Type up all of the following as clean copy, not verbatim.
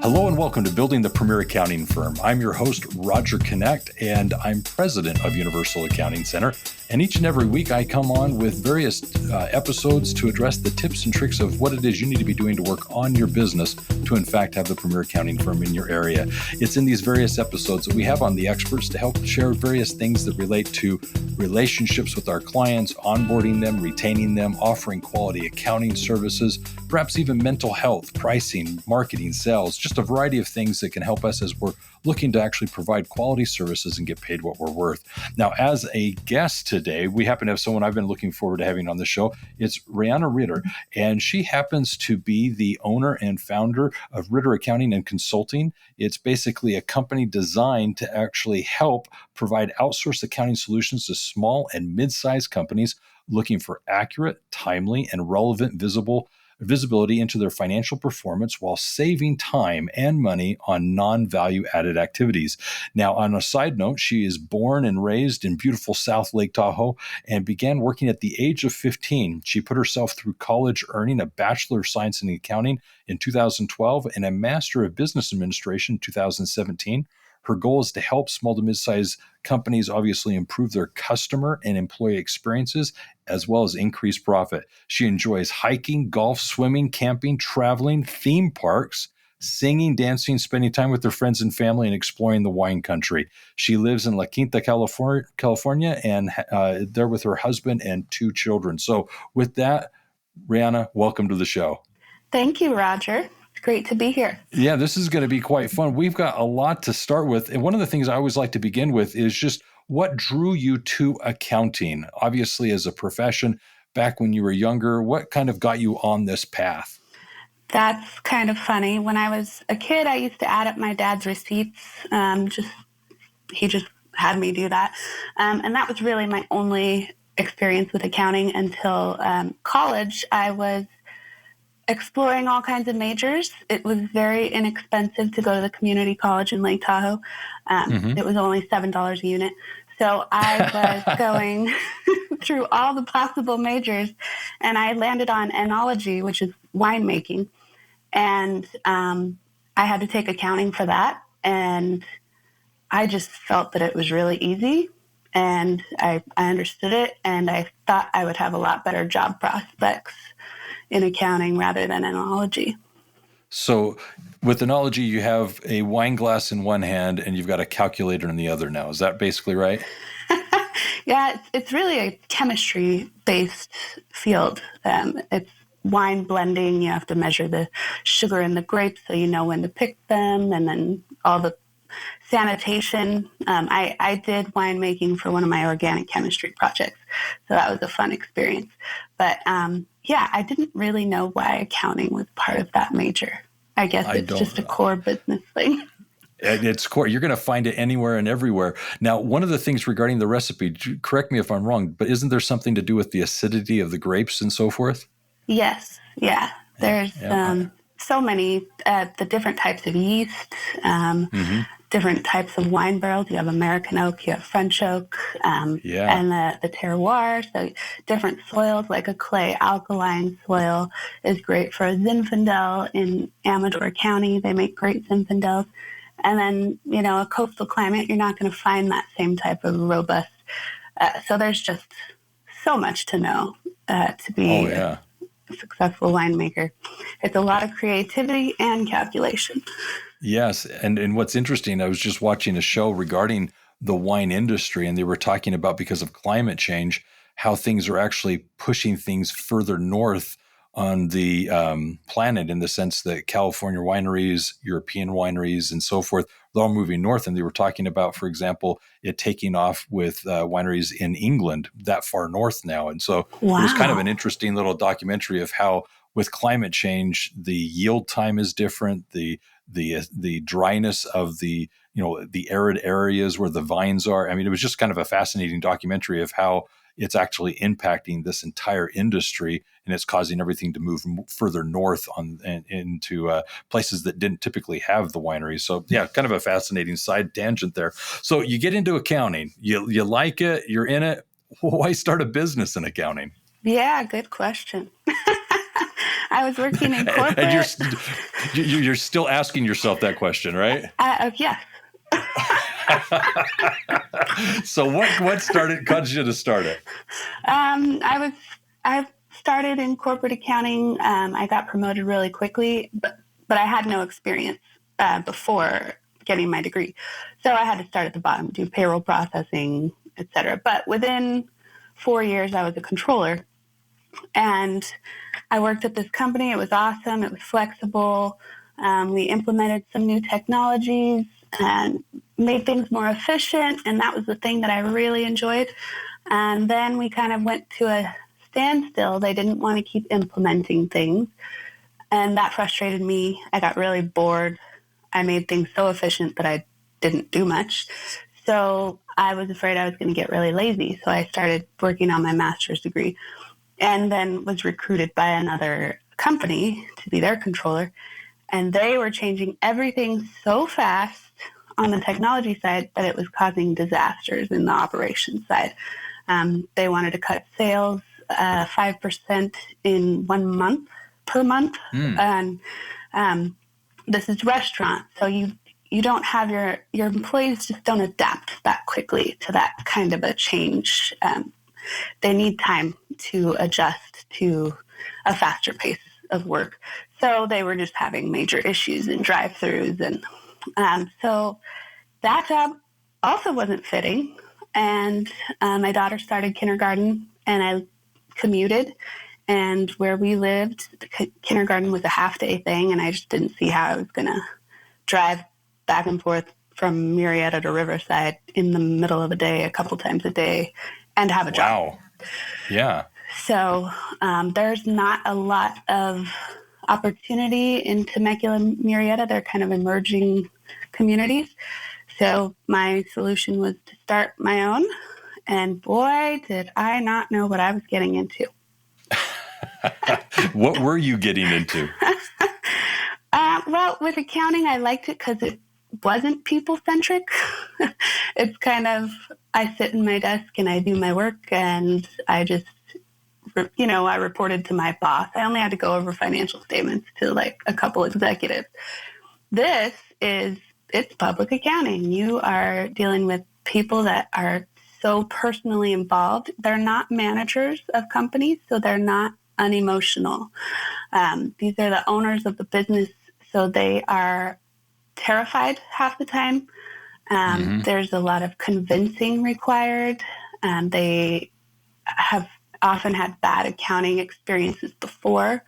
Hello and welcome to Building the Premier Accounting Firm. I'm your host, Roger Connect, and I'm president of Universal Accounting Center. And each and every week I come on with various episodes to address the tips and tricks of what it is you need to be doing to work on your business to, in fact, have the premier accounting firm in your area. It's in these various episodes that we have on the experts to help share various things that relate to relationships with our clients, onboarding them, retaining them, offering quality accounting services, perhaps even mental health, pricing, marketing, sales, just a variety of things that can help us as we're looking to actually provide quality services and get paid what we're worth. Now, as a guest today, we happen to have someone I've been looking forward to having on the show. It's Reanna Ritter, and she happens to be the owner and founder of Ritter Accounting and Consulting. It's basically a company designed to actually help provide outsourced accounting solutions to small and mid-sized companies looking for accurate, timely, and relevant visibility into their financial performance while saving time and money on non-value added activities. Now, on a side note, she is born and raised in beautiful South Lake Tahoe and began working at the age of 15. She put herself through college, earning a Bachelor of Science in Accounting in 2012 and a Master of Business Administration in 2017. Her goal is to help small to mid-sized companies obviously improve their customer and employee experiences, as well as increase profit. She enjoys hiking, golf, swimming, camping, traveling, theme parks, singing, dancing, spending time with her friends and family, and exploring the wine country. She lives in La Quinta, California, and there with her husband and 2 children. So with that, Reanna, welcome to the show. Thank you, Roger. Great to be here. Yeah, this is going to be quite fun. We've got a lot to start with. And one of the things I always like to begin with is just what drew you to accounting? Obviously, as a profession, back when you were younger, what kind of got you on this path? That's kind of funny. When I was a kid, I used to add up my dad's receipts. He just had me do that. And that was really my only experience with accounting until college. I was exploring all kinds of majors. It was very inexpensive to go to the community college in Lake Tahoe. It was only $7 a unit. So I was going through all the possible majors, and I landed on enology, which is winemaking. And I had to take accounting for that. And I just felt that it was really easy, and I understood it, and I thought I would have a lot better job prospects in accounting rather than enology. So with enology, you have a wine glass in one hand and you've got a calculator in the other now. Is that basically right? Yeah, it's really a chemistry-based field. It's wine blending. You have to measure the sugar in the grapes so you know when to pick them, and then all the sanitation. I did winemaking for one of my organic chemistry projects, so that was a fun experience. But yeah, I didn't really know why accounting was part of that major. I guess it's just a core business thing. It's core. You're going to find it anywhere and everywhere. Now, one of the things regarding the recipe, correct me if I'm wrong, but isn't there something to do with the acidity of the grapes and so forth? Yes. Yeah. There's so many, the different types of yeast, different types of wine barrels. You have American oak, you have French oak, and the terroir. So different soils, like a clay alkaline soil is great for Zinfandel. In Amador County, they make great Zinfandels. And then, a coastal climate, you're not going to find that same type of robust. So there's just so much to know to be a successful winemaker. It's a lot of creativity and calculation. Yes. And what's interesting, I was just watching a show regarding the wine industry, and they were talking about, because of climate change, how things are actually pushing things further north on the planet, in the sense that California wineries, European wineries, and so forth, they're all moving north. And they were talking about, for example, it taking off with wineries in England that far north now. And so It was kind of an interesting little documentary of how, with climate change, the yield time is different, the dryness of the arid areas where the vines are. I mean, it was just kind of a fascinating documentary of how it's actually impacting this entire industry, and it's causing everything to move further north into places that didn't typically have the wineries. So yeah, kind of a fascinating side tangent there. So you get into accounting, you like it, you're in it. Why start a business in accounting? Yeah, good question. I was working in corporate. And you're still asking yourself that question, right? Yes. So what caused you to start it? I started in corporate accounting. I got promoted really quickly, but I had no experience before getting my degree. So I had to start at the bottom, do payroll processing, etc. But within 4 years, I was a controller. And I worked at this company. It was awesome. It was flexible. We implemented some new technologies and made things more efficient. And that was the thing that I really enjoyed. And then we kind of went to a standstill. They didn't want to keep implementing things. And that frustrated me. I got really bored. I made things so efficient that I didn't do much. So I was afraid I was going to get really lazy. So I started working on my master's degree and then was recruited by another company to be their controller. And they were changing everything so fast on the technology side that it was causing disasters in the operations side. They wanted to cut sales 5% in 1 month per month. And this is restaurant. So you don't have your employees just don't adapt that quickly to that kind of a change. They need time to adjust to a faster pace of work. So they were just having major issues in drive-thrus. And so that job also wasn't fitting. And my daughter started kindergarten, and I commuted. And where we lived, the kindergarten was a half-day thing, and I just didn't see how I was going to drive back and forth from Marietta to Riverside in the middle of a day, a couple times a day, and have a job. Wow. Yeah. So there's not a lot of opportunity in Temecula, Marietta. They're kind of emerging communities. So my solution was to start my own. And boy, did I not know what I was getting into. What were you getting into? Well, with accounting, I liked it because it wasn't people-centric. It's kind of, I sit in my desk and I do my work, and I just, I reported to my boss. I only had to go over financial statements to like a couple executives. It's public accounting. You are dealing with people that are so personally involved. They're not managers of companies, so they're not unemotional. These are the owners of the business, so they are terrified half the time. There's a lot of convincing required. They have often had bad accounting experiences before,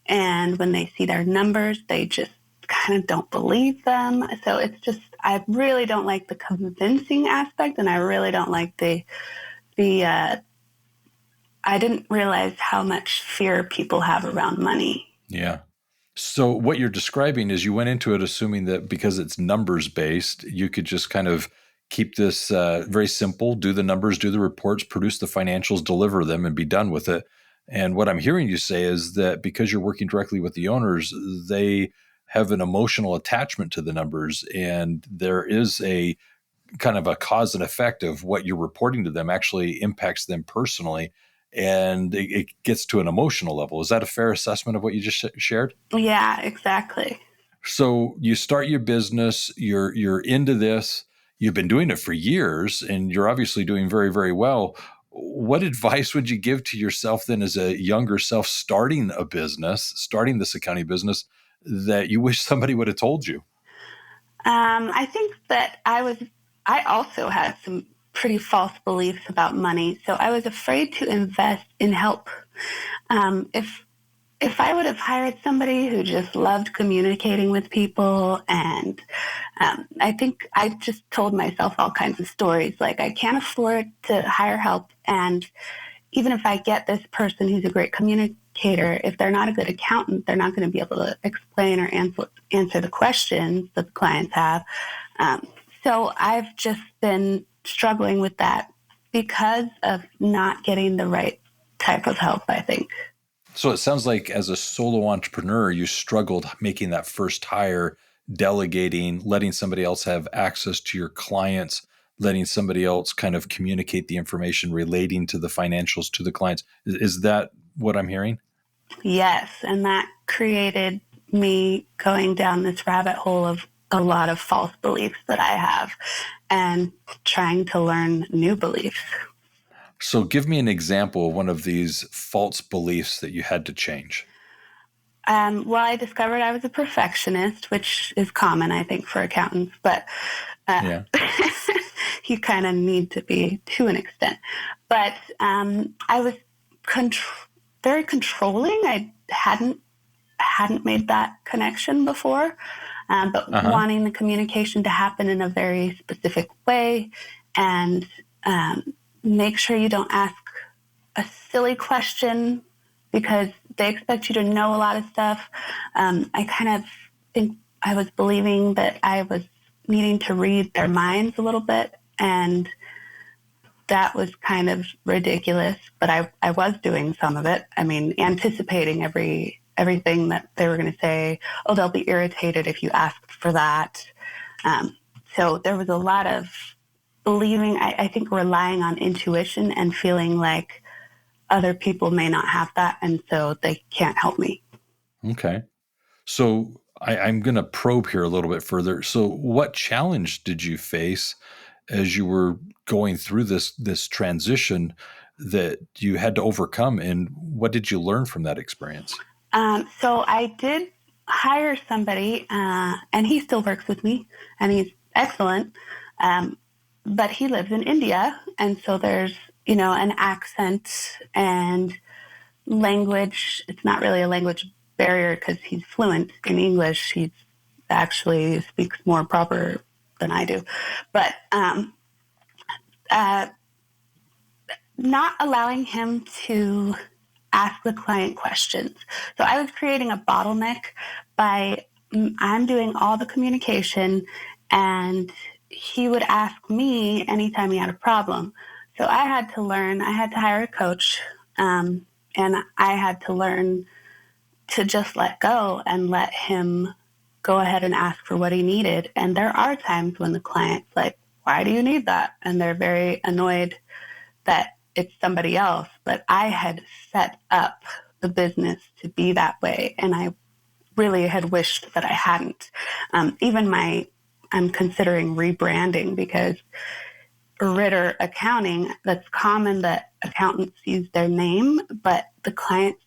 and when they see their numbers, they just kind of don't believe them. So it's just, I really don't like the convincing aspect, and I really don't like I didn't realize how much fear people have around money. Yeah. So what you're describing is you went into it assuming that because it's numbers based, you could just kind of keep this very simple, do the numbers, do the reports, produce the financials, deliver them, and be done with it. And what I'm hearing you say is that because you're working directly with the owners, they have an emotional attachment to the numbers, and there is a kind of a cause and effect of what you're reporting to them actually impacts them personally, and it gets to an emotional level. Is that a fair assessment of what you just shared? Yeah, exactly. So you start your business, you're into this, you've been doing it for years, and you're obviously doing very, very well. What advice would you give to yourself then as a younger self starting a business, starting this accounting business, that you wish somebody would have told you? I think that I also had some pretty false beliefs about money. So I was afraid to invest in help. If I would have hired somebody who just loved communicating with people, and I think I just told myself all kinds of stories, like I can't afford to hire help. And even if I get this person who's a great communicator, if they're not a good accountant, they're not going to be able to explain or answer the questions that the clients have. So I've just been struggling with that because of not getting the right type of help, I think. So it sounds like as a solo entrepreneur, you struggled making that first hire, delegating, letting somebody else have access to your clients, letting somebody else kind of communicate the information relating to the financials to the clients. Is that what I'm hearing? Yes, and that created me going down this rabbit hole of a lot of false beliefs that I have and trying to learn new beliefs. So give me an example of one of these false beliefs that you had to change. Well, I discovered I was a perfectionist, which is common, I think, for accountants, but Yeah. you kind of need to be to an extent. But I was very controlling. I hadn't made that connection before, but wanting the communication to happen in a very specific way, and make sure you don't ask a silly question because they expect you to know a lot of stuff. I kind of think I was believing that I was needing to read their minds a little bit, and that was kind of ridiculous, but I was doing some of it. I mean, anticipating everything that they were going to say. Oh, they'll be irritated if you ask for that. So there was a lot of believing, I think relying on intuition and feeling like other people may not have that, and so they can't help me. Okay. So I'm going to probe here a little bit further. So what challenge did you face as you were going through this transition that you had to overcome, and what did you learn from that experience? So I did hire somebody, and he still works with me, and he's excellent. But he lives in India, and so there's an accent and language. It's not really a language barrier because he's fluent in English. He actually speaks more proper than I do, but not allowing him to ask the client questions. So I was creating a bottleneck by I'm doing all the communication, and he would ask me anytime he had a problem. So I had to hire a coach, and I had to learn to just let go and let him go ahead and ask for what he needed. And there are times when the client's like, why do you need that? And they're very annoyed that it's somebody else, but I had set up the business to be that way, and I really had wished that I hadn't. I'm considering rebranding because Ritter Accounting, that's common that accountants use their name, but the clients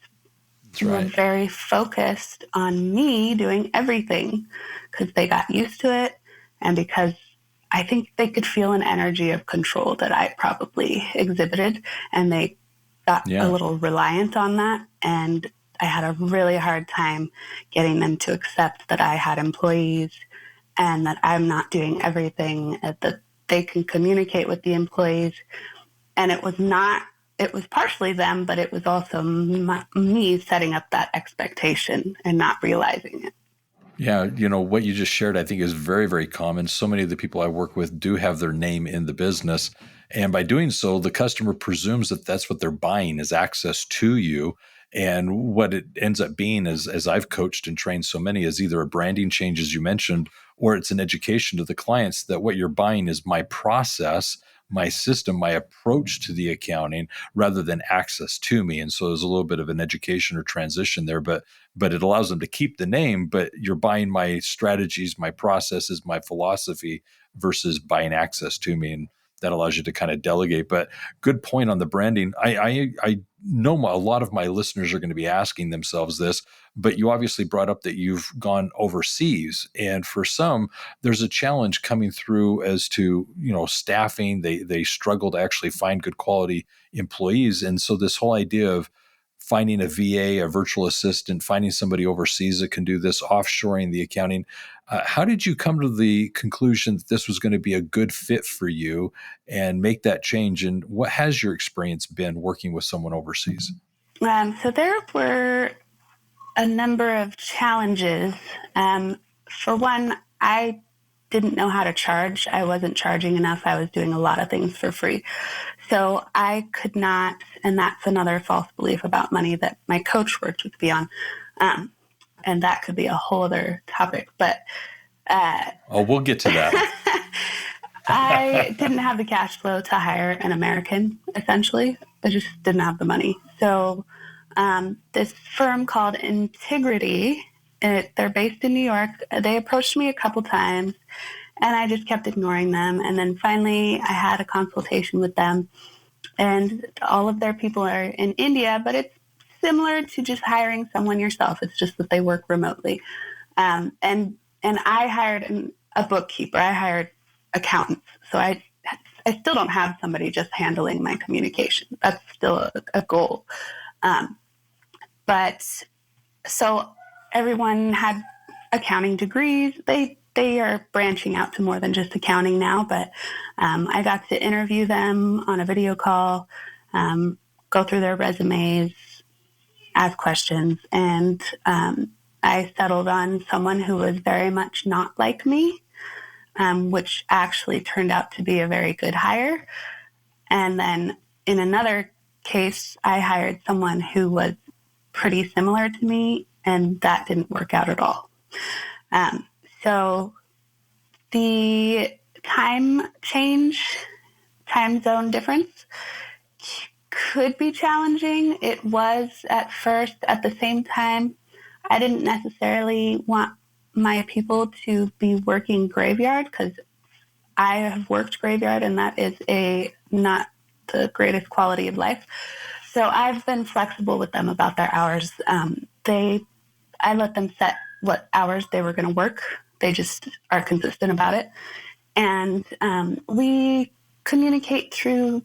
were very focused on me doing everything because they got used to it, and because I think they could feel an energy of control that I probably exhibited, and they got a little reliant on that. And I had a really hard time getting them to accept that I had employees and that I'm not doing everything, that they can communicate with the employees. And it was partially them, but it was also me setting up that expectation and not realizing it. Yeah, what you just shared, I think, is very, very common. So many of the people I work with do have their name in the business. And by doing so, the customer presumes that that's what they're buying is access to you. And what it ends up being is, as I've coached and trained so many, is either a branding change, as you mentioned, or it's an education to the clients that what you're buying is my process, my system, my approach to the accounting rather than access to me. And so there's a little bit of an education or transition there, but it allows them to keep the name, but you're buying my strategies, my processes, my philosophy versus buying access to me. And that allows you to kind of delegate. But good point on the branding. I know a lot of my listeners are going to be asking themselves this, but you obviously brought up that you've gone overseas. And for some, there's a challenge coming through as to, staffing. They struggle to actually find good quality employees. And so this whole idea of finding a VA, a virtual assistant, finding somebody overseas that can do this, offshoring the accounting. How did you come to the conclusion that this was going to be a good fit for you and make that change? And what has your experience been working with someone overseas? So there were a number of challenges. For one, I didn't know how to charge. I wasn't charging enough. I was doing a lot of things for free. So I could not, and that's another false belief about money that my coach worked with me on. And that could be a whole other topic, but we'll get to that. I didn't have the cash flow to hire an American, essentially. I just didn't have the money. So This firm called Integrity, they're based in New York. They approached me a couple times, and I just kept ignoring them. And then finally, I had a consultation with them, and all of their people are in India, but it's similar to just hiring someone yourself. It's just that they work remotely. And I hired a bookkeeper. I hired accountants. So I still don't have somebody just handling my communication. That's still a goal. But so everyone had accounting degrees. They are branching out to more than just accounting now, but I got to interview them on a video call, go through their resumes, ask questions, and I settled on someone who was very much not like me, which actually turned out to be a very good hire. And then in another case, I hired someone who was pretty similar to me, and that didn't work out at all. So the time zone difference could be challenging. It was at first. At the same time, I didn't necessarily want my people to be working graveyard, because I have worked graveyard, and that is not the greatest quality of life. So I've been flexible with them about their hours. I let them set what hours they were going to work. They just are consistent about it. And we communicate through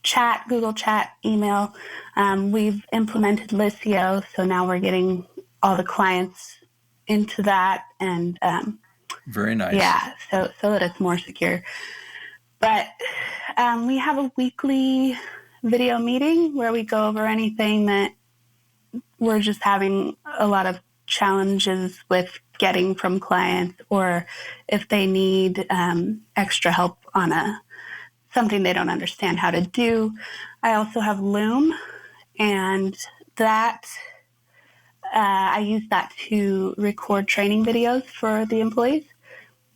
chat, Google Chat, email. We've implemented Listio, so now we're getting all the clients into that. And very nice. Yeah, so that it's more secure. But we have a weekly video meeting where we go over anything that we're just having a lot of challenges with getting from clients, or if they need extra help on something they don't understand how to do. I also have Loom, and that I use that to record training videos for the employees,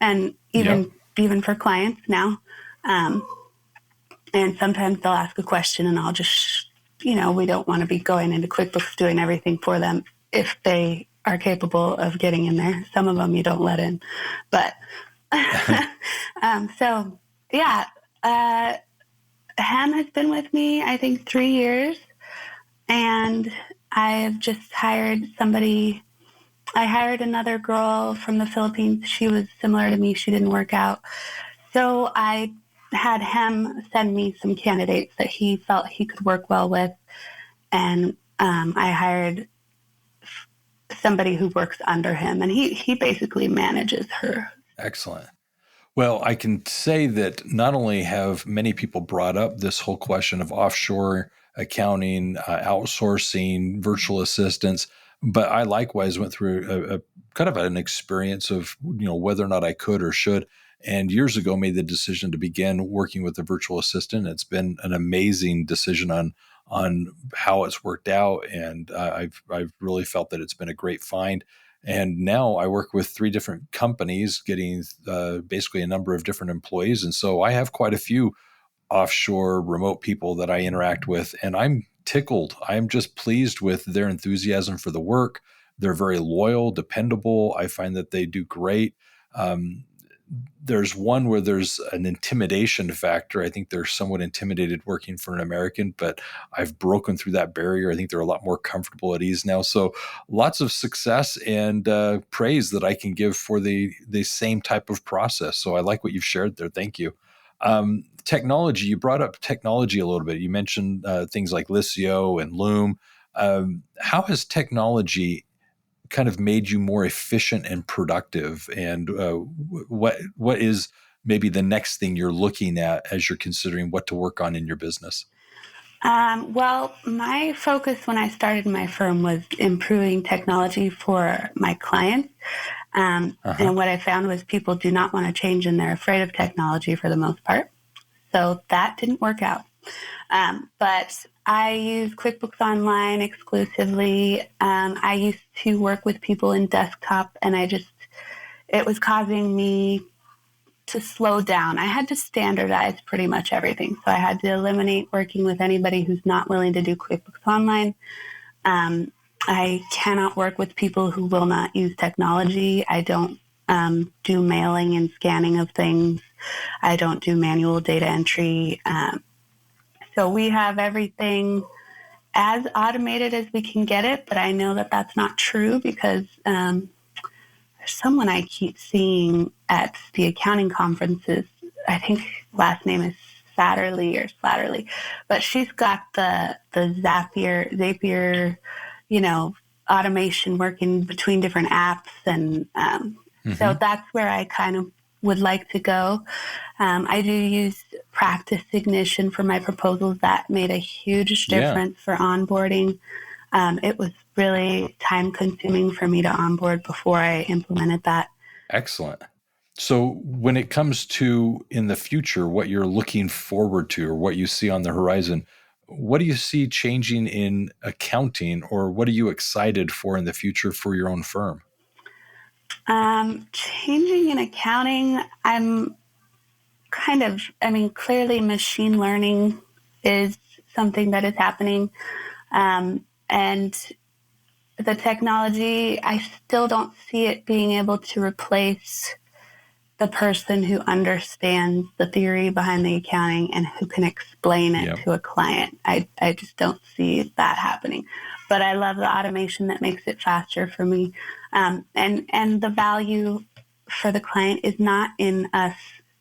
and even for clients now. And sometimes they'll ask a question, and I'll just, we don't want to be going into QuickBooks doing everything for them if they are capable of getting in there. Some of them you don't let in. But so, yeah, Ham has been with me, I think, 3 years. And I have just hired somebody. I hired another girl from the Philippines. She was similar to me. She didn't work out. So I had him send me some candidates that he felt he could work well with. And I hired somebody who works under him, and he basically manages her. Excellent. Well, I can say that not only have many people brought up this whole question of offshore accounting, outsourcing, virtual assistants, but I likewise went through a kind of an experience of, whether or not I could or should. And years ago, made the decision to begin working with a virtual assistant. It's been an amazing decision on how it's worked out, and I've really felt that it's been a great find. And now I work with 3 different companies, getting basically a number of different employees, and so I have quite a few offshore remote people that I interact with, and I'm tickled. I'm just pleased with their enthusiasm for the work. They're very loyal, dependable. I find that they do great. There's one where there's an intimidation factor. I think they're somewhat intimidated working for an American, but I've broken through that barrier. I think they're a lot more comfortable at ease now. So lots of success and praise that I can give for the same type of process. So I like what you've shared there. Thank you. Technology, you brought up technology a little bit. You mentioned things like Listio and Loom. How has technology kind of made you more efficient and productive? And what is maybe the next thing you're looking at as you're considering what to work on in your business? Well, my focus when I started my firm was improving technology for my clients. And what I found was people do not want to change, and they're afraid of technology for the most part. So that didn't work out. But I use QuickBooks Online exclusively. I used to work with people in desktop, and it was causing me to slow down. I had to standardize pretty much everything. So I had to eliminate working with anybody who's not willing to do QuickBooks Online. I cannot work with people who will not use technology. I don't do mailing and scanning of things. I don't do manual data entry. So we have everything as automated as we can get it, but I know that that's not true because there's someone I keep seeing at the accounting conferences. I think last name is Slatterly, but she's got the Zapier, automation working between different apps, and so that's where I kind of would like to go. I do use Practice Ignition for my proposals. That made a huge difference for onboarding. It was really time consuming for me to onboard before I implemented that. Excellent. So when it comes to in the future, what you're looking forward to or what you see on the horizon, what do you see changing in accounting, or what are you excited for in the future for your own firm? Changing in accounting, clearly machine learning is something that is happening. And the technology, I still don't see it being able to replace the person who understands the theory behind the accounting and who can explain it to a client. I just don't see that happening. But I love the automation that makes it faster for me. And the value for the client is not in us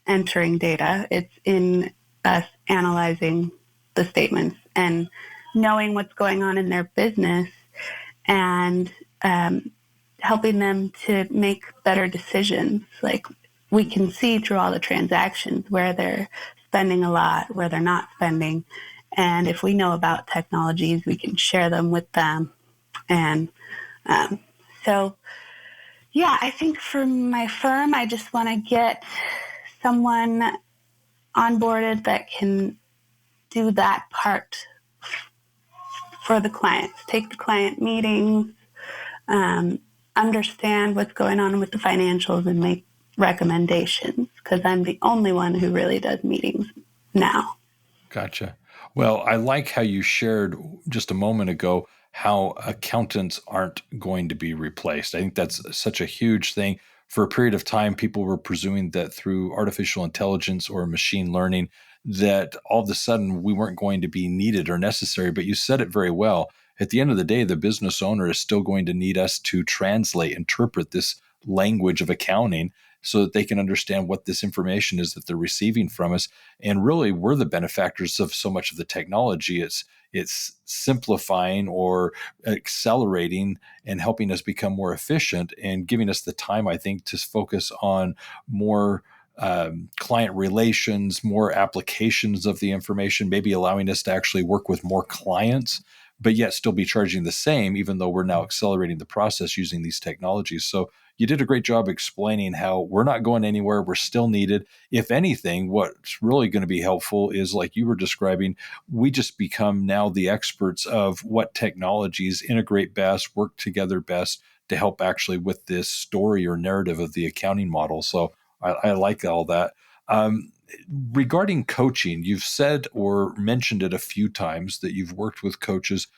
entering data. It's in us analyzing the statements and knowing what's going on in their business and helping them to make better decisions. Like, we can see through all the transactions where they're spending a lot, where they're not spending. And if we know about technologies, we can share them with them. And I think for my firm, I just want to get someone onboarded that can do that part for the clients, take the client meetings, understand what's going on with the financials, and make recommendations, because I'm the only one who really does meetings now. Gotcha. Well, I like how you shared just a moment ago how accountants aren't going to be replaced. I think that's such a huge thing. For a period of time, people were presuming that through artificial intelligence or machine learning, that all of a sudden we weren't going to be needed or necessary. But you said it very well. At the end of the day, the business owner is still going to need us to interpret this language of accounting so that they can understand what this information is that they're receiving from us. And really, we're the benefactors of so much of the technology. It's simplifying or accelerating and helping us become more efficient and giving us the time, I think, to focus on more client relations, more applications of the information, maybe allowing us to actually work with more clients, but yet still be charging the same, even though we're now accelerating the process using these technologies. So you did a great job explaining how we're not going anywhere. We're still needed. If anything, what's really going to be helpful is, like you were describing, we just become now the experts of what technologies integrate best, work together best to help actually with this story or narrative of the accounting model. So I like all that. Regarding coaching, you've said or mentioned it a few times that you've worked with coaches.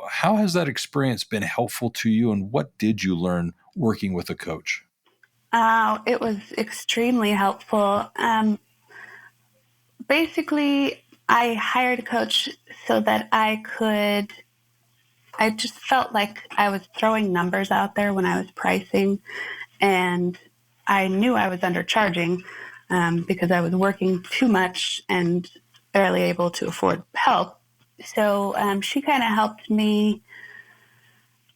How has that experience been helpful to you, and what did you learn working with a coach? It was extremely helpful. Basically, I hired a coach so that I just felt like I was throwing numbers out there when I was pricing, and I knew I was undercharging because I was working too much and barely able to afford help. So she kind of helped me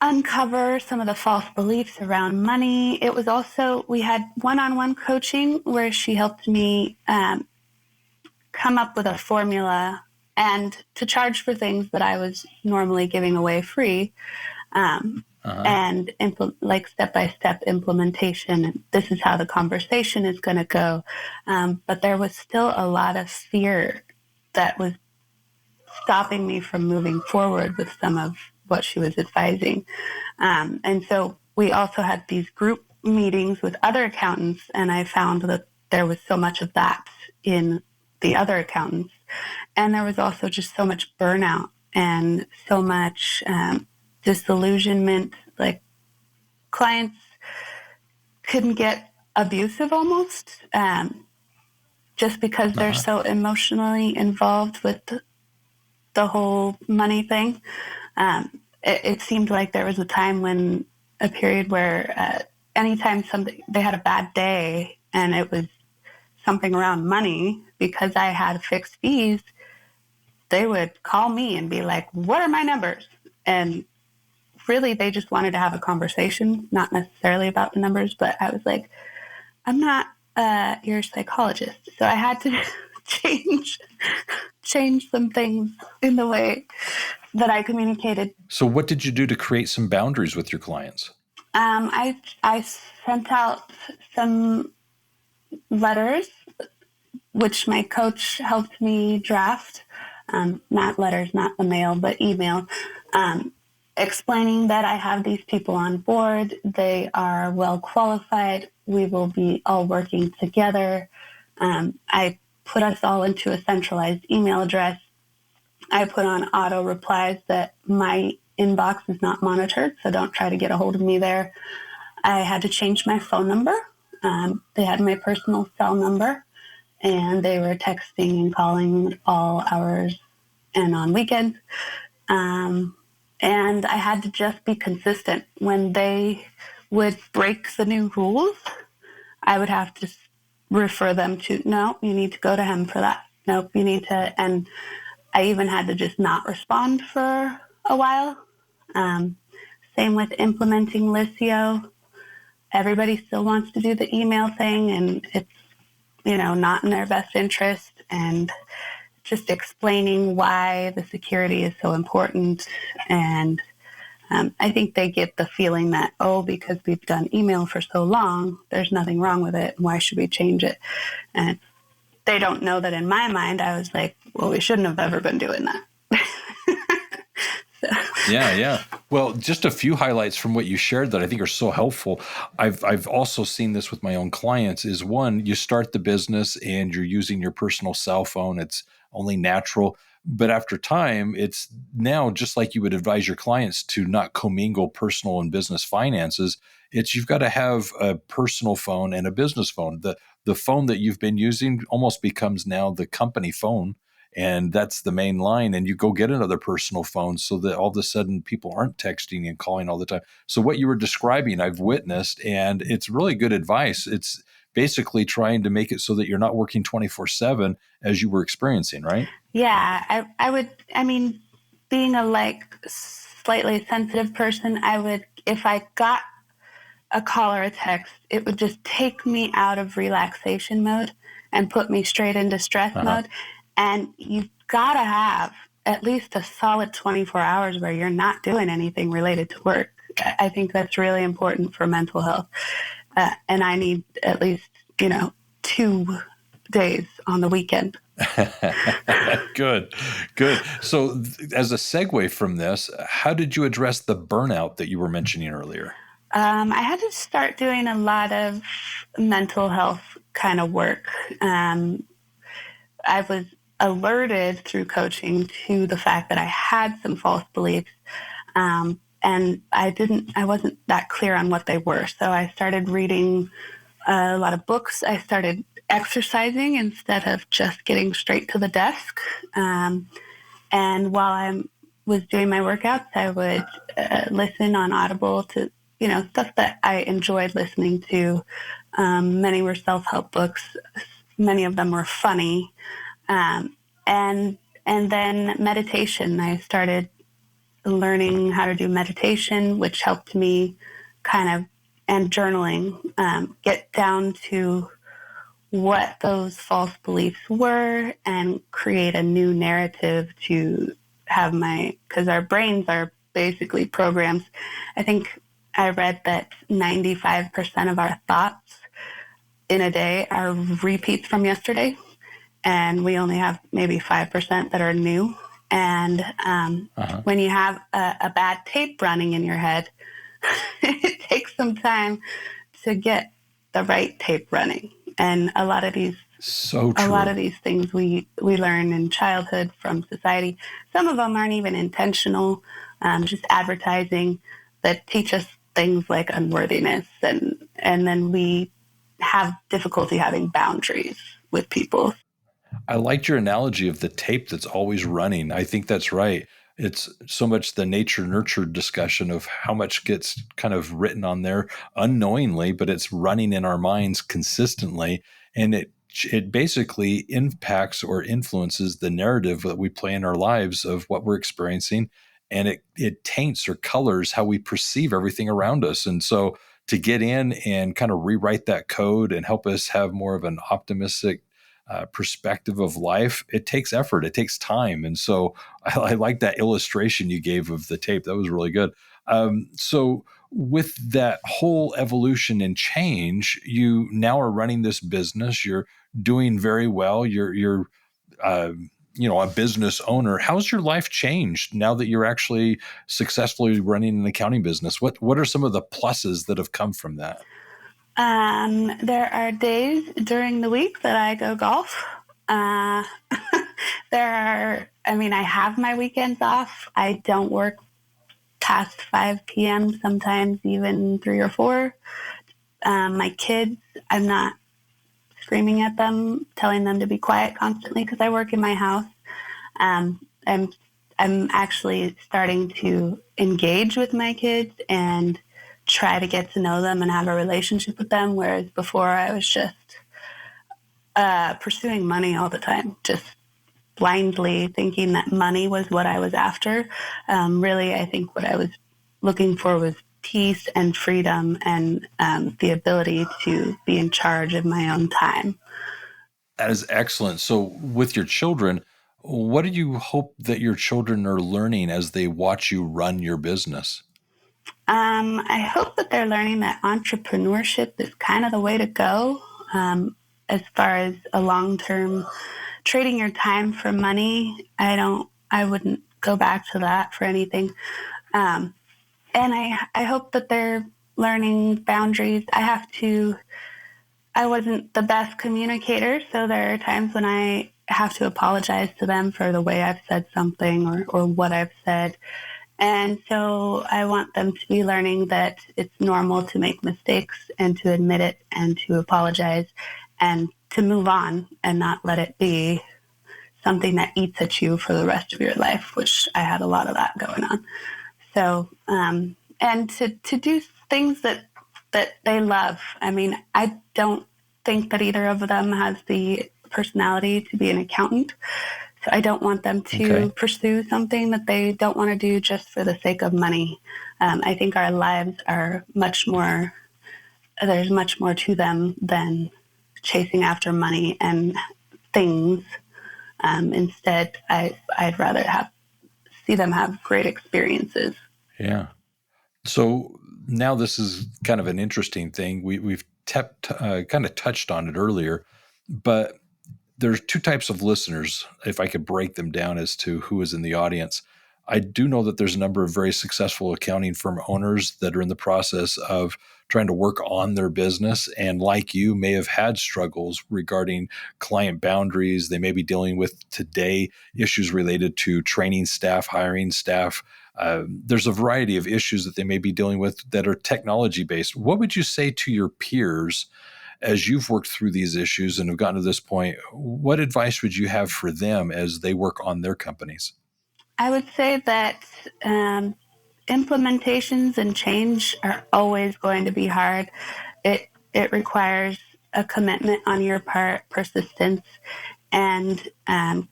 uncover some of the false beliefs around money. It was also, we had one-on-one coaching where she helped me come up with a formula and to charge for things that I was normally giving away free. And like step-by-step implementation. And this is how the conversation is going to go. But there was still a lot of fear that was stopping me from moving forward with some of what she was advising. And so we also had these group meetings with other accountants, and I found that there was so much of that in the other accountants. And there was also just so much burnout and so much disillusionment. Like clients couldn't get abusive almost, just because they're so emotionally involved with the whole money thing. It seemed like there was a period where anytime they had a bad day and it was something around money, because I had fixed fees, they would call me and be like, what are my numbers? And really, they just wanted to have a conversation, not necessarily about the numbers, but I was like, I'm not your psychologist. So I had to change some things in the way that I communicated. So what did you do to create some boundaries with your clients? I sent out some letters, which my coach helped me draft. Not letters, not the mail, but email, explaining that I have these people on board. They are well qualified. We will be all working together. I put us all into a centralized email address. I put on auto replies that my inbox is not monitored, so don't try to get a hold of me there. I had to change my phone number. They had my personal cell number, and they were texting and calling all hours and on weekends. And I had to just be consistent. When they would break the new rules, I would have to refer them to, no, you need to go to him for that. Nope, you need to, and I even had to just not respond for a while. Same with implementing Lisio. Everybody still wants to do the email thing, and it's, not in their best interest. And just explaining why the security is so important. And I think they get the feeling that, because we've done email for so long, there's nothing wrong with it. Why should we change it? And they don't know that in my mind, I was like, well, we shouldn't have ever been doing that. Yeah. Well, just a few highlights from what you shared that I think are so helpful. I've also seen this with my own clients is, one, you start the business and you're using your personal cell phone. It's only natural. But after time, it's now just like you would advise your clients to not commingle personal and business finances. You've got to have a personal phone and a business phone. The phone that you've been using almost becomes now the company phone. And that's the main line. And you go get another personal phone so that all of a sudden people aren't texting and calling all the time. So what you were describing, I've witnessed, and it's really good advice. It's basically trying to make it so that you're not working 24/7 as you were experiencing, right? Yeah, being a slightly sensitive person, if I got a call or a text, it would just take me out of relaxation mode and put me straight into stress mode. And you've got to have at least a solid 24 hours where you're not doing anything related to work. I think that's really important for mental health. And I need at least, 2 days on the weekend. Good. So as a segue from this, how did you address the burnout that you were mentioning earlier? I had to start doing a lot of mental health kind of work. I was alerted through coaching to the fact that I had some false beliefs, and I wasn't that clear on what they were. So I started reading a lot of books. I started exercising instead of just getting straight to the desk. And while I was doing my workouts, I would listen on Audible to, stuff that I enjoyed listening to. Many were self-help books. Many of them were funny. And then meditation. I started learning how to do meditation, which helped me and journaling, get down to what those false beliefs were and create a new narrative to have because our brains are basically programs. I think I read that 95% of our thoughts in a day are repeats from yesterday, and we only have maybe 5% that are new. And when you have a bad tape running in your head, it takes some time to get the right tape running. And a lot of these things we learn in childhood from society. Some of them aren't even intentional. just advertising that teach us things like unworthiness, and then we have difficulty having boundaries with people. I liked your analogy of the tape that's always running. I think that's right. It's so much the nature nurture discussion of how much gets kind of written on there unknowingly, but it's running in our minds consistently. And it basically impacts or influences the narrative that we play in our lives of what we're experiencing. And it taints or colors how we perceive everything around us. And so to get in and kind of rewrite that code and help us have more of an optimistic perspective of life, it takes effort, it takes time. And so I like that illustration you gave of the tape. That was really good. So with that whole evolution and change, you now are running this business. You're doing very well. You're a business owner. How's your life changed now that you're actually successfully running an accounting business? What are some of the pluses that have come from that? There are days during the week that I go golf. I have my weekends off. I don't work past 5 p.m., sometimes even 3 or 4. My kids, I'm not screaming at them, telling them to be quiet constantly because I work in my house. I'm actually starting to engage with my kids and try to get to know them and have a relationship with them, whereas before I was just pursuing money all the time, just blindly thinking that money was what I was after. Really, I think what I was looking for was peace and freedom and the ability to be in charge of my own time. That is excellent. So with your children, what do you hope that your children are learning as they watch you run your business? I hope that they're learning that entrepreneurship is kind of the way to go, as far as a long-term trading your time for money. I wouldn't go back to that for anything. And I hope that they're learning boundaries. I wasn't the best communicator, so there are times when I have to apologize to them for the way I've said something or what I've said. And so I want them to be learning that it's normal to make mistakes and to admit it and to apologize and to move on and not let it be something that eats at you for the rest of your life, which I had a lot of that going on. So, and to do things that they love. I don't think that either of them has the personality to be an accountant. So I don't want them to pursue something that they don't want to do just for the sake of money. I think our lives are there's much more to them than chasing after money and things. Instead, I'd rather see them have great experiences. Yeah. So now this is kind of an interesting thing. We've kind of touched on it earlier, but there's two types of listeners, if I could break them down as to who is in the audience. I do know that there's a number of very successful accounting firm owners that are in the process of trying to work on their business, and like you, may have had struggles regarding client boundaries. They may be dealing with today issues related to training staff, hiring staff. There's a variety of issues that they may be dealing with that are technology based. What would you say to your peers as you've worked through these issues and have gotten to this point? What advice would you have for them as they work on their companies? I would say that implementations and change are always going to be hard. It requires a commitment on your part, persistence, and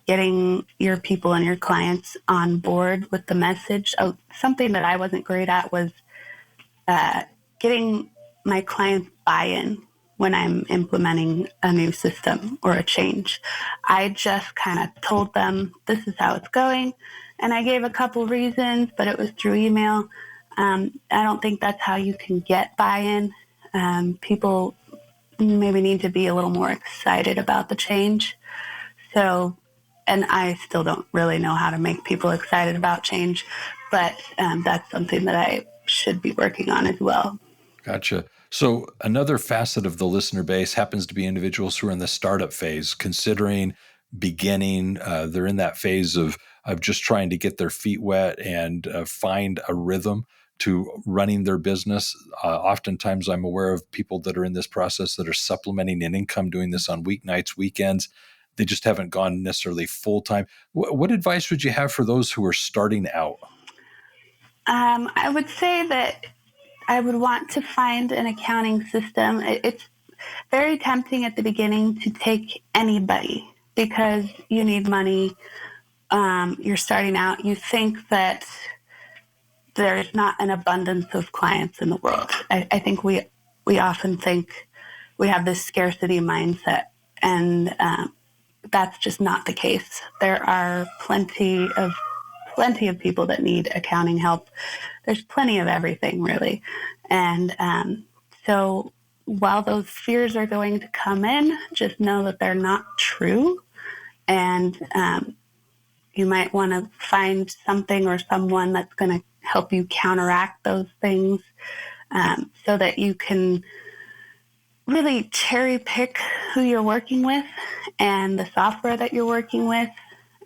getting your people and your clients on board with the message. Something that I wasn't great at was getting my clients buy-in when I'm implementing a new system or a change. I just kind of told them, this is how it's going. And I gave a couple reasons, but it was through email. I don't think that's how you can get buy-in. People maybe need to be a little more excited about the change. So, and I still don't really know how to make people excited about change, but that's something that I should be working on as well. Gotcha. So another facet of the listener base happens to be individuals who are in the startup phase, considering beginning. They're in that phase of of just trying to get their feet wet and find a rhythm to running their business. Oftentimes, I'm aware of people that are in this process that are supplementing an income, doing this on weeknights, weekends. They just haven't gone necessarily full time. What advice would you have for those who are starting out? I would say that I would want to find an accounting system. It's very tempting at the beginning to take anybody because you need money. You're starting out. You think that there's not an abundance of clients in the world. I think we often think we have this scarcity mindset, and that's just not the case. There are plenty of people that need accounting help. There's plenty of everything, really. And so while those fears are going to come in, just know that they're not true. And you might want to find something or someone that's going to help you counteract those things, so that you can really cherry pick who you're working with and the software that you're working with,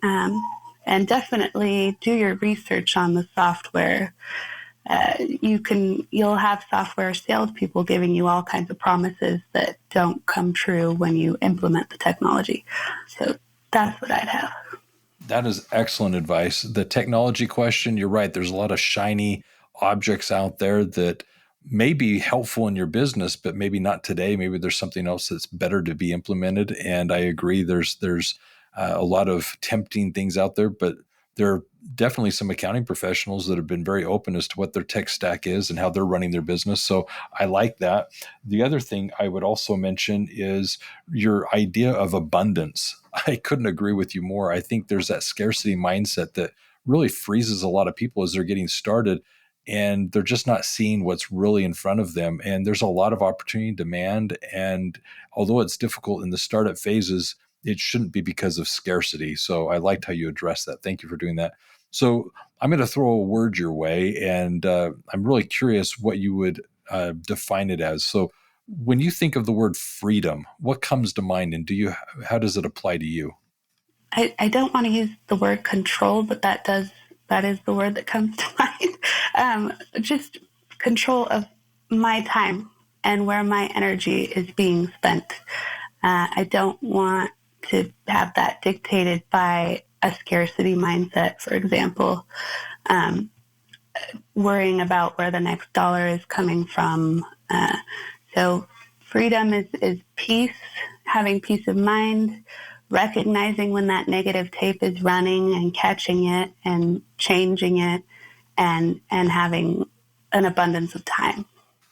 and definitely do your research on the software. You'll have software salespeople giving you all kinds of promises that don't come true when you implement the technology. So that's what I'd have. That is excellent advice. The technology question, you're right. There's a lot of shiny objects out there that may be helpful in your business, but maybe not today. Maybe there's something else that's better to be implemented. And I agree. There's a lot of tempting things out there, but there are definitely some accounting professionals that have been very open as to what their tech stack is and how they're running their business. So I like that. The other thing I would also mention is your idea of abundance. I couldn't agree with you more. I think there's that scarcity mindset that really freezes a lot of people as they're getting started, and they're just not seeing what's really in front of them. And there's a lot of opportunity and demand. And although it's difficult in the startup phases, it shouldn't be because of scarcity. So I liked how you addressed that. Thank you for doing that. So I'm going to throw a word your way, and I'm really curious what you would define it as. So when you think of the word freedom, what comes to mind, and how does it apply to you? I don't want to use the word control, but that is the word that comes to mind. Just control of my time and where my energy is being spent. I don't want to have that dictated by a scarcity mindset, for example, worrying about where the next dollar is coming from. So freedom is peace, having peace of mind, recognizing when that negative tape is running and catching it and changing it, and having an abundance of time.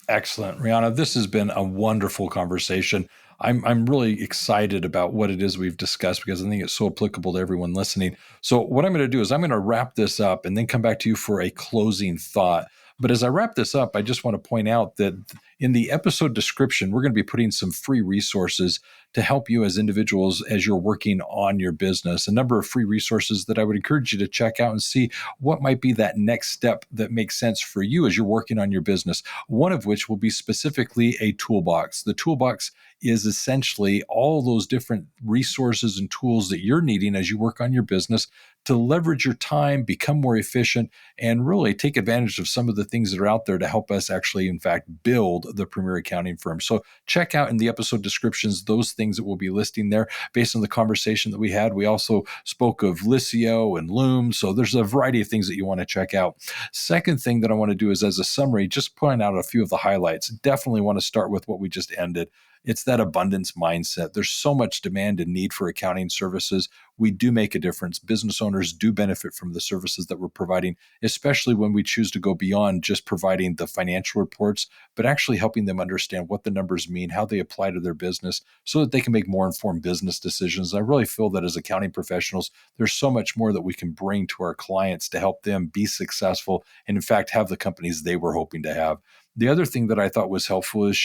Excellent. Reanna, this has been a wonderful conversation. I'm really excited about what it is we've discussed because I think it's so applicable to everyone listening. So what I'm going to do is I'm going to wrap this up and then come back to you for a closing thought. But as I wrap this up, I just want to point out that in the episode description, we're going to be putting some free resources to help you as individuals as you're working on your business. A number of free resources that I would encourage you to check out and see what might be that next step that makes sense for you as you're working on your business. One of which will be specifically a toolbox. The toolbox is essentially all those different resources and tools that you're needing as you work on your business to leverage your time, become more efficient, and really take advantage of some of the things that are out there to help us actually, in fact, build the premier accounting firm. So check out in the episode descriptions those things that we'll be listing there based on the conversation that we had. We also spoke of Lisio and Loom. So there's a variety of things that you want to check out. Second thing that I want to do is, as a summary, just point out a few of the highlights. Definitely want to start with what we just ended. It's that abundance mindset. There's so much demand and need for accounting services. We do make a difference. Business owners do benefit from the services that we're providing, especially when we choose to go beyond just providing the financial reports, but actually helping them understand what the numbers mean, how they apply to their business, so that they can make more informed business decisions. I really feel that as accounting professionals, there's so much more that we can bring to our clients to help them be successful and, in fact, have the companies they were hoping to have. The other thing that I thought was helpful is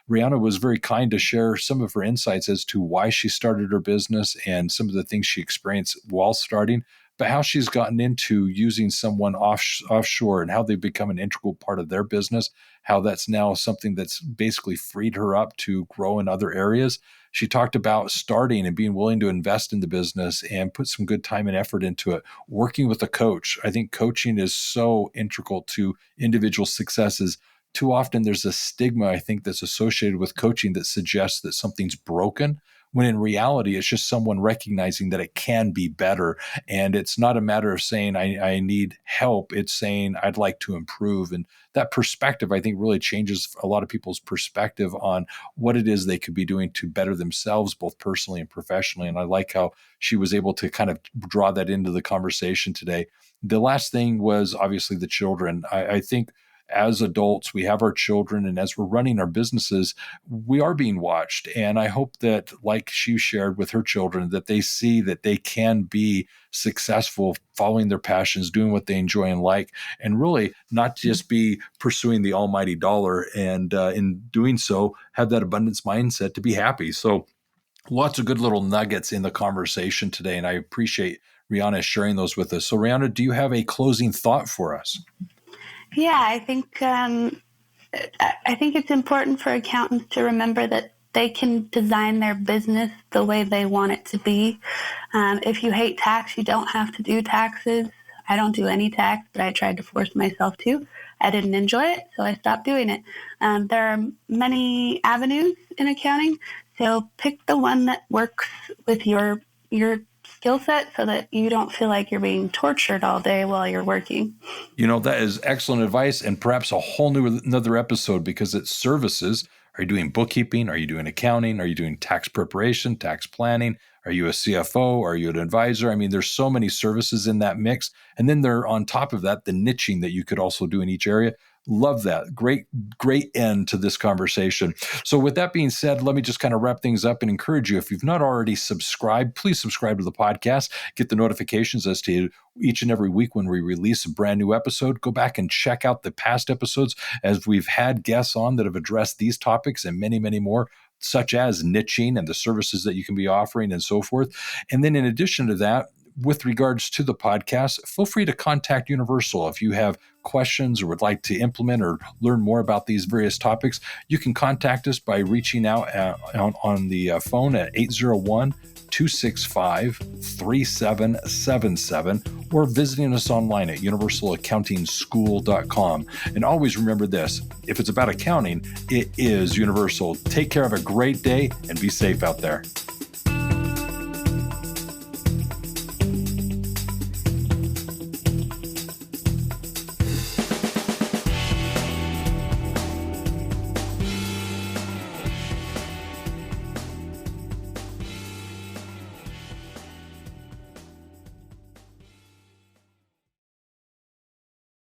Reanna was very kind to share some of her insights as to why she started her business and some of the things she experienced while starting, but how she's gotten into using someone offshore and how they've become an integral part of their business, how that's now something that's basically freed her up to grow in other areas. She talked about starting and being willing to invest in the business and put some good time and effort into it, working with a coach. I think coaching is so integral to individual successes. Too often there's a stigma, I think, that's associated with coaching that suggests that something's broken, when in reality, it's just someone recognizing that it can be better. And it's not a matter of saying, I need help. It's saying, I'd like to improve. And that perspective, I think, really changes a lot of people's perspective on what it is they could be doing to better themselves, both personally and professionally. And I like how she was able to kind of draw that into the conversation today. The last thing was obviously the children. I think as adults, we have our children, and as we're running our businesses, we are being watched. And I hope that, like she shared with her children, that they see that they can be successful following their passions, doing what they enjoy and like, and really not just be pursuing the almighty dollar, and in doing so, have that abundance mindset to be happy. So lots of good little nuggets in the conversation today, and I appreciate Reanna sharing those with us. So Reanna, do you have a closing thought for us? Yeah, I think it's important for accountants to remember that they can design their business the way they want it to be. If you hate tax, you don't have to do taxes. I don't do any tax, but I tried to force myself to. I didn't enjoy it, so I stopped doing it. There are many avenues in accounting, so pick the one that works with your skill set so that you don't feel like you're being tortured all day while you're working. That is excellent advice, and perhaps a whole another episode, because it's services. Are you doing bookkeeping? Are you doing accounting? Are you doing tax preparation, tax planning? Are you a CFO? Are you an advisor? I mean, there's so many services in that mix. And then there, on top of that, the niching that you could also do in each area. Love that. Great end to this conversation. So with that being said, let me just kind of wrap things up and encourage you, if you've not already subscribed, please subscribe to the podcast, get the notifications as to each and every week when we release a brand new episode. Go back and check out the past episodes, as we've had guests on that have addressed these topics and many, many more, such as niching and the services that you can be offering and so forth. And then in addition to that, with regards to the podcast, feel free to contact Universal. If you have questions or would like to implement or learn more about these various topics, you can contact us by reaching out on the phone at 801-265-3777 or visiting us online at universalaccountingschool.com. And always remember this, if it's about accounting, it is Universal. Take care, have a great day, and be safe out there.